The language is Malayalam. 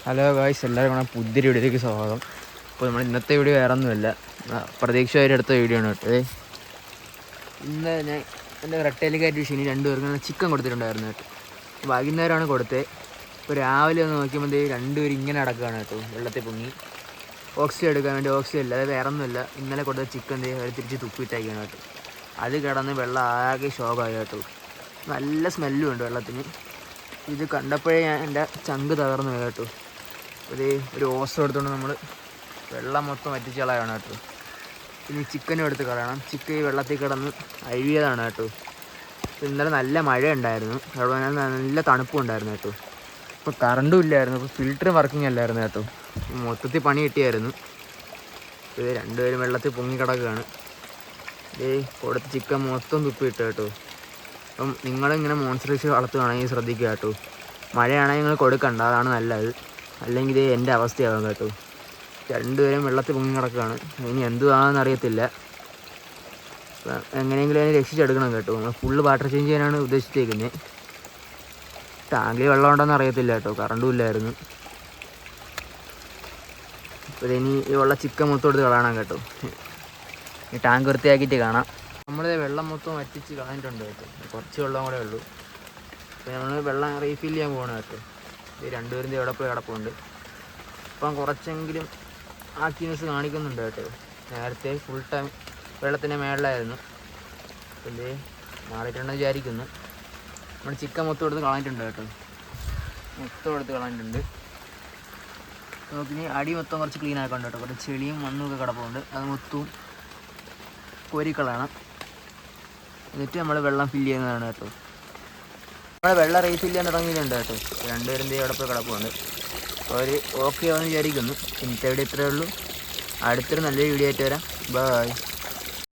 ഹലോ ഗായ്സ്, എല്ലാവരും വേണം പുതിയൊരു വീഡിയോയിലേക്ക് സ്വാഗതം. അപ്പോൾ നമ്മൾ ഇന്നത്തെ വീഡിയോ വേറെ ഒന്നുമില്ല, പ്രതീക്ഷയായിട്ട് എടുത്ത വീഡിയോ ആണ് കേട്ടോ. ഇന്ന് ഞാൻ എൻ്റെ റെട്ടയിലേക്കായിട്ട് ശനി രണ്ടുപേർക്ക് ചിക്കൻ കൊടുത്തിട്ടുണ്ടായിരുന്നു കേട്ടോ. വൈകുന്നേരമാണ് കൊടുത്തത്. ഇപ്പോൾ രാവിലെ ഒന്ന് നോക്കിയപ്പോൾ രണ്ടുപേരും ഇങ്ങനെ അടക്കുകയാണ് കേട്ടോ, വെള്ളത്തിൽ പൊങ്ങി. ഓക്സിജൻ എടുക്കാൻ വേണ്ടി ഓക്സിജൻ ഇല്ല, അത് വേറെ ഒന്നുമില്ല. ഇന്നലെ കൊടുത്ത ചിക്കൻ അവർ തിരിച്ച് തുപ്പിയിട്ടേക്കാണ് കേട്ടോ. അത് കിടന്ന് വെള്ളം ആകെ ശോകമായി കേട്ടോ. നല്ല സ്മെല്ലും ഉണ്ട് വെള്ളത്തിന്. ഇത് കണ്ടപ്പോഴേ ഞാൻ എൻ്റെ ചങ്ക് തകർന്നു കേട്ടോ. ഒരു ഓസ് എടുത്തുകൊണ്ട് നമ്മൾ വെള്ളം മൊത്തം വറ്റിച്ച് കളയാണ് കേട്ടോ. ഇനി ചിക്കനും എടുത്ത് കളയണം. ചിക്കൻ ഈ വെള്ളത്തിൽ കിടന്ന് അഴുകിയതാണ് കേട്ടോ. ഇന്നലെ നല്ല മഴ ഉണ്ടായിരുന്നു, അതുപോലെ നല്ല തണുപ്പും ഉണ്ടായിരുന്നു കേട്ടോ. ഇപ്പോൾ കറണ്ടും ഇല്ലായിരുന്നു, ഇപ്പോൾ ഫിൽറ്റർ വർക്കിംഗ് അല്ലായിരുന്നു കേട്ടോ. മൊത്തത്തിൽ പണി കിട്ടിയായിരുന്നു. ഇത് രണ്ടുപേരും വെള്ളത്തിൽ പൊങ്ങിക്കിടക്കുകയാണ്. കൊടുത്ത ചിക്കൻ മൊത്തം തുപ്പിയിട്ട് കേട്ടോ. അപ്പം നിങ്ങളിങ്ങനെ മോൺസ്റ്റർ ഫിഷ് വളർത്തുകയാണെങ്കിൽ ശ്രദ്ധിക്കുക കേട്ടോ. മഴയാണെങ്കിൽ നിങ്ങൾ കൊടുക്കണ്ട, അതാണ് നല്ലത്. അല്ലെങ്കിൽ ഇത് എൻ്റെ അവസ്ഥയാകും കേട്ടോ. രണ്ടുപേരും വെള്ളത്തിൽ പൊങ്ങി കിടക്കുകയാണ്. ഇനി എന്തുവാണെന്ന് അറിയത്തില്ല. എങ്ങനെയെങ്കിലും അതിനെ രക്ഷിച്ചെടുക്കണം കേട്ടോ. നമ്മൾ ഫുള്ള് വാട്ടർ ചേഞ്ച് ചെയ്യാനാണ് ഉദ്ദേശിച്ചേക്കുന്നത്. ടാങ്കിൽ വെള്ളം ഉണ്ടോയെന്ന് അറിയത്തില്ല കേട്ടോ, കറണ്ടും ഇല്ലായിരുന്നു. അപ്പോൾ ഇനി ഈ ഉള്ള ചിക്കൻ മൊത്തം എടുത്ത് കളയണം കേട്ടോ. ഈ ടാങ്ക് വൃത്തിയാക്കിയിട്ട് കാണാം. നമ്മളിത് വെള്ളം മൊത്തം വറ്റിച്ച് കളഞ്ഞിട്ടുണ്ട് കേട്ടോ. കുറച്ച് വെള്ളം കൂടെ ഉള്ളൂ. അപ്പോൾ നമ്മൾ വെള്ളം റീഫിൽ ചെയ്യാൻ പോകണം കേട്ടോ. ഈ രണ്ടുപേരും എവിടെ പോയി കിടപ്പുണ്ട്. ഇപ്പം കുറച്ചെങ്കിലും ആക്റ്റീവ്നെസ് കാണിക്കുന്നുണ്ട് കേട്ടോ. നേരത്തെ ഫുൾ ടൈം വെള്ളത്തിൻ്റെ മേളിലായിരുന്നു. അപ്പം മാറിയിട്ടുണ്ടെന്ന് വിചാരിക്കുന്നു. നമ്മൾ ചിക്കൻ മൊത്തം എടുത്ത് കളഞ്ഞിട്ടുണ്ട് കേട്ടോ. മൊത്തം എടുത്ത് കളഞ്ഞിട്ടുണ്ട്. നമുക്കിനി അടി മൊത്തം കുറച്ച് ക്ലീൻ ആക്കണം കേട്ടോ. കുറച്ച് ചെളിയും മണ്ണും ഒക്കെ കിടപ്പുണ്ട്, അത് മൊത്തവും കോരിക്കളയണം. എന്നിട്ട് നമ്മൾ വെള്ളം ഫില്ല് ചെയ്യുന്നതാണ് കേട്ടോ. നമ്മൾ വെള്ളം റീഫിൽ ചെയ്യാൻ തുടങ്ങിയിട്ടുണ്ട് കേട്ടോ. രണ്ടുപേരും അവിടെ പോയി കിടപ്പുണ്ട്. അപ്പോൾ അവർ ഓക്കെ ആണെന്ന് വിചാരിക്കുന്നു. ഇന്നത്തെ വീഡിയോ ഇത്രയേ ഉള്ളൂ. അടുത്തൊരു നല്ലൊരു വീഡിയോ ആയിട്ട് വരാം. ബൈ.